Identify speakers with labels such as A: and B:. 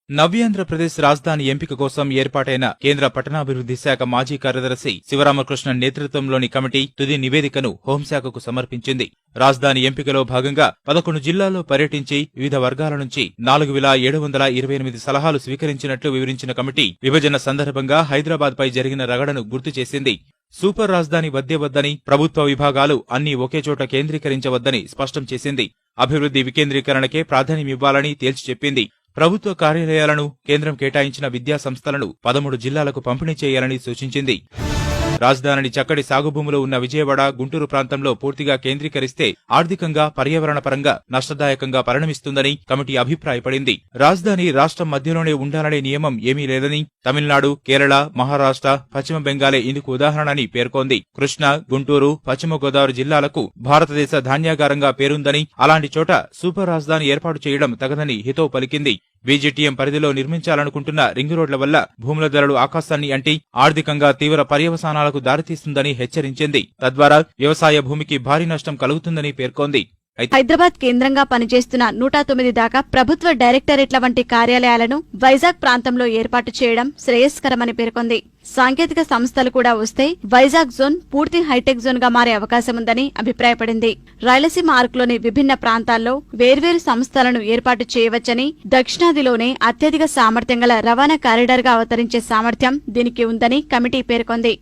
A: నవ్యాంధ్రప్రదేశ్ రాజధాని ఎంపిక కోసం ఏర్పాటైన కేంద్ర పట్టణాభివృద్ధి శాఖ మాజీ కార్యదర్శి శివరామకృష్ణన్ నేతృత్వంలోని కమిటీ తుది నివేదికను హోంశాఖకు సమర్పించింది. రాజధాని ఎంపికలో భాగంగా 11 జిల్లాల్లో పర్యటించి వివిధ వర్గాల నుంచి 4728 సలహాలు స్వీకరించినట్లు వివరించిన కమిటీ విభజన సందర్భంగా హైదరాబాద్పై జరిగిన రగడను గుర్తు చేసింది. సూపర్ రాజధాని వద్దని, ప్రభుత్వ విభాగాలు అన్నీ ఒకేచోట కేంద్రీకరించవద్దని స్పష్టం చేసింది. అభివృద్ధి వికేంద్రీకరణకే ప్రాధాన్యమివ్వాలని తేల్చి చెప్పింది. ప్రభుత్వ కార్యాలయాలను కేంద్రం కేటాయించిన విద్యా సంస్థలను 13 జిల్లాలకు పంపిణీ చేయాలని సూచించింది. రాజధానిని చక్కటి సాగుభూములు ఉన్న విజయవాడ, గుంటూరు ప్రాంతంలో పూర్తిగా కేంద్రీకరిస్తే ఆర్థికంగా, పర్యావరణపరంగా నష్టదాయకంగా పరిణమిస్తుందని కమిటీ అభిప్రాయపడింది. రాజధాని రాష్ట్రం మధ్యలోనే ఉండాలనే నియమం ఏమీ లేదని, తమిళనాడు, కేరళ, మహారాష్ట్ర, పశ్చిమ బెంగాలే ఇందుకు ఉదాహరణని పేర్కొంది. కృష్ణా, గుంటూరు, పశ్చిమ గోదావరి జిల్లాలకు భారతదేశ ధాన్యాగారంగా పేరుందని, అలాంటి చోట సూపర్ రాజధాని ఏర్పాటు చేయడం తగదని హితవు పలికింది. బీజీటీఎం పరిధిలో నిర్మించాలనుకుంటున్న రింగు రోడ్ల వల్ల భూముల ధరలు ఆకాశాన్ని అంటి ఆర్థికంగా తీవ్ర పర్యవసానాలకు దారితీస్తుందని హెచ్చరించింది. తద్వారా వ్యవసాయ భూమికి భారీ నష్టం కలుగుతుందని పేర్కొంది.
B: హైదరాబాద్ కేంద్రంగా పనిచేస్తున్న 109 దాకా ప్రభుత్వ డైరెక్టరేట్ల వంటి కార్యాలయాలను వైజాగ్ ప్రాంతంలో ఏర్పాటు చేయడం శ్రేయస్కరమని పేర్కొంది. సాంకేతిక సంస్థలు కూడా వస్తే వైజాగ్ జోన్ పూర్తి హైటెక్ జోన్ గా మారే అవకాశముందని అభిప్రాయపడింది. రాయలసీమ ఆర్క్లోని విభిన్న ప్రాంతాల్లో వేర్వేరు సంస్థలను ఏర్పాటు చేయవచ్చని, దక్షిణాదిలోనే అత్యధిక సామర్థ్యం గల రవాణా కారిడార్ గా అవతరించే సామర్థ్యం దీనికి ఉందని కమిటీ పేర్కొంది.